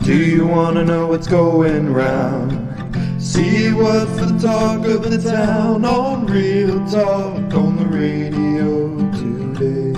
Do you wanna know what's going round? See what's the talk of the town on Real Talk on the radio today.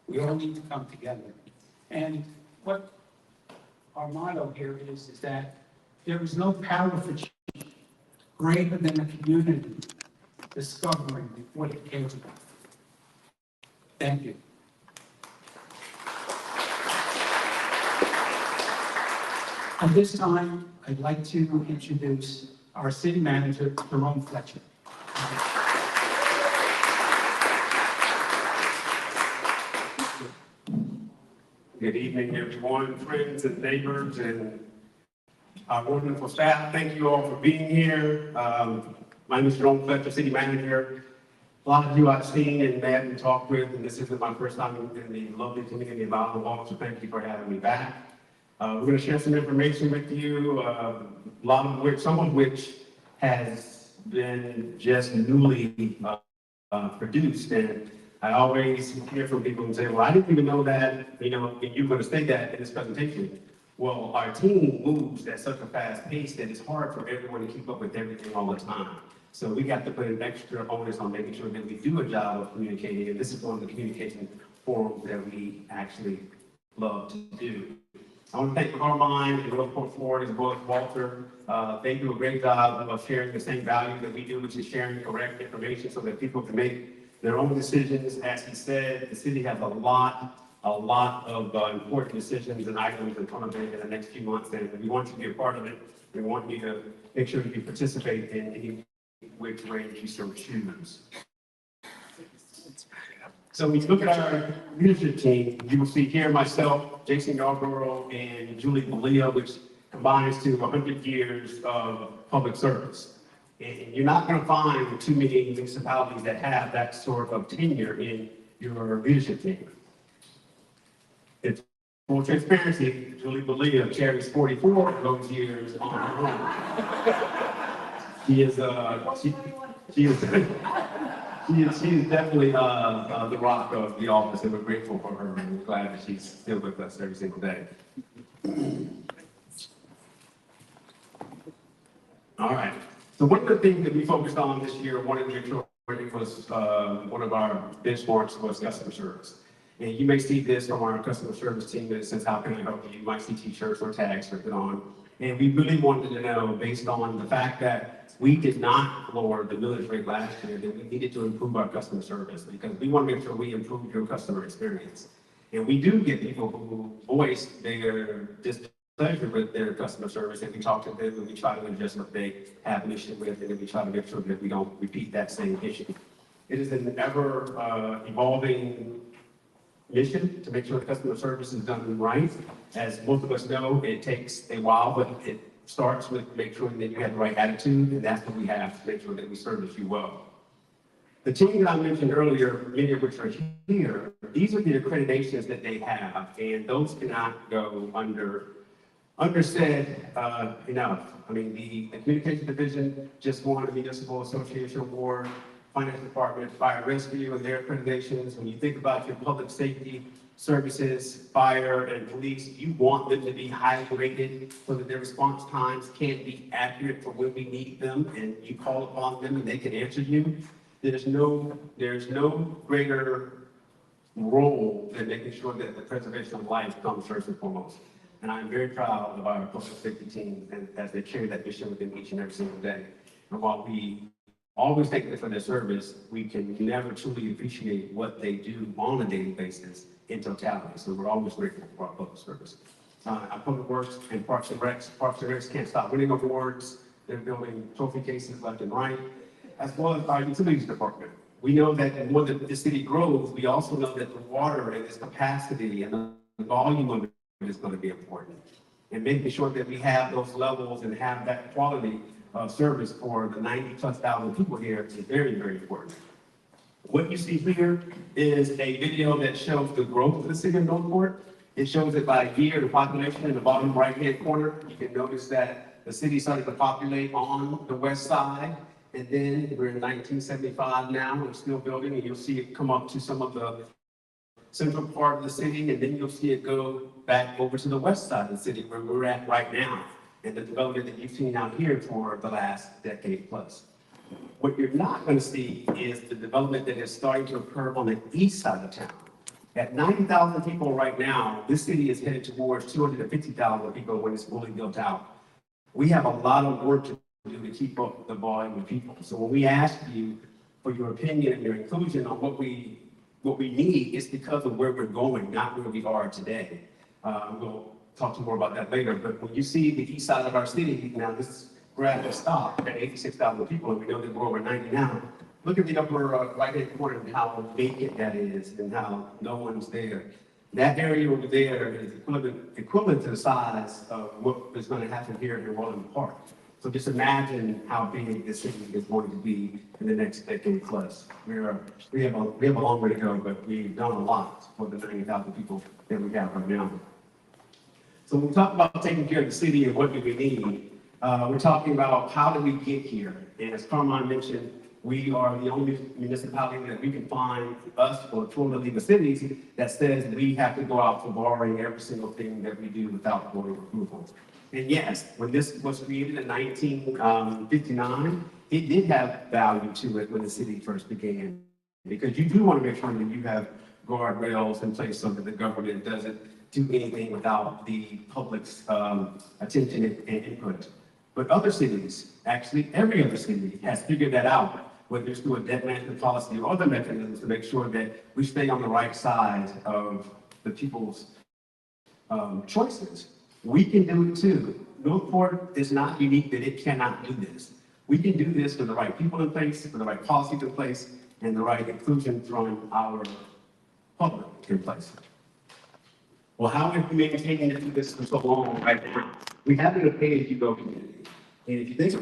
We all need to come together. And what our motto here is that there is no power for change greater than a community discovering what it cares about. Thank you. At this time, I'd like to introduce our City Manager, Jerome Fletcher. Good evening, everyone, friends and neighbors and our wonderful staff. Thank you all for being here. My name is Jerome Fletcher, City Manager. A lot of you I've seen and met and talked with, and this isn't my first time in the lovely community of IslandWalk, so thank you for having me back. We're going to share some information with you, some of which has been just newly produced. And I always hear from people and say, well, I didn't even know that, you're going to say that in this presentation. Well, our team moves at such a fast pace that it's hard for everyone to keep up with everything all the time. So we got to put an extra onus on making sure that we do a job of communicating, and this is one of the communication forums that we actually love to do. I want to thank Carmine and Northport Ford as well as Walter. They do a great job of sharing the same value that we do, which is sharing correct information so that people can make their own decisions. As he said, the city has a lot of important decisions and items in front of it in the next few months, and we want you to be a part of it. We want you to make sure that you participate in any which way you so choose. So when you look at our leadership team, you will see here myself, Jason Yarborough, and Julie Malia, which combines to 100 years of public service. And you're not going to find too many municipalities that have that sort of tenure in your leadership team. It's full transparency, Julie Malia carries 44 of those years on her own. She is definitely the rock of the office, and we're grateful for her, and we're glad that she's still with us every single day. All right. So one of the things that we focused on this year, wanted to make sure it was one of our benchmarks was customer service. And you may see this from our customer service team that says, how can I help you? You might see t-shirts or tags written on. And we really wanted to know, based on the fact that we did not lower the millage rate last year, that we needed to improve our customer service, because we want to make sure we improve your customer experience. And we do get people who voice their displeasure with their customer service, and we talk to them and we try to address what they have an issue with, and then we try to make sure that we don't repeat that same issue. It is an ever evolving mission to make sure the customer service is done right. As most of us know, it takes a while, but it starts with make sure that you have the right attitude, and that's what we have to make sure that we service you well. The team that I mentioned earlier, many of which are here, these are the accreditations that they have, and those cannot go undersaid enough. I mean, the Communication Division just won a Municipal Association Award, Finance Department, Fire Rescue, and their accreditations. When you think about your public safety services, fire and police, you want them to be highly rated so that their response times can be accurate for when we need them, and you call upon them and they can answer you. There's no greater role than making sure that the preservation of life comes first and foremost. And I'm very proud of our public safety team and as they carry that mission with them each and every single day. And while we always thank them for their service, we can never truly appreciate what they do on a daily basis in totality. So we're always grateful for our public service. Our public works and Parks and Recs can't stop winning awards. They're building trophy cases left and right, as well as our utilities department. We know that more than the city grows, we also know that the water and its capacity and the volume of it is going to be important. And making sure that we have those levels and have that quality of service for the 90,000+ people here is very, very important. What you see here is a video that shows the growth of the city of Northport. It shows it by year, the population in the bottom right-hand corner. You can notice that the city started to populate on the west side, and then we're in 1975 now, we're still building, and you'll see it come up to some of the central part of the city, and then you'll see it go back over to the west side of the city where we're at right now, and the development that you've seen out here for the last decade plus. What you're not going to see is the development that is starting to occur on the east side of town. At 90,000 people right now, this city is headed towards 250,000 people when it's fully built out. We have a lot of work to do to keep up the volume of people. So when we ask you for your opinion and your inclusion on what we need, it's because of where we're going, not where we are today. We'll talk more about that later, but when you see the east side of our city, now this graph has stopped at 86,000 people, and we know that we're over 90 now. Look at the upper right-hand corner and how vacant that is and how no one's there. That area over there is equivalent to the size of what is going to happen here in Roland Park. So just imagine how big this city is going to be in the next decade plus. We have a long way to go, but we've done a lot for the 90,000 people that we have right now. So when we talk about taking care of the city and what do we need, we're talking about how do we get here. And as Carmine mentioned, we are the only municipality that we can find, us or 12 of the cities, that says we have to go out for borrowing every single thing that we do without board approval. And yes, when this was created in 1959, it did have value to it when the city first began. Because you do want to make sure that you have guardrails in place so that the government doesn't do anything without the public's attention and input. But other cities, actually every other city, has figured that out, whether it's through a debt management policy or other mechanisms to make sure that we stay on the right side of the people's choices. We can do it too. Northport is not unique that it cannot do this. We can do this with the right people in place, with the right policies in place, and the right inclusion from our public in place. Well, how have we maintained to do this for so long, right? We have it in a pay-as-you-go community. And if you think about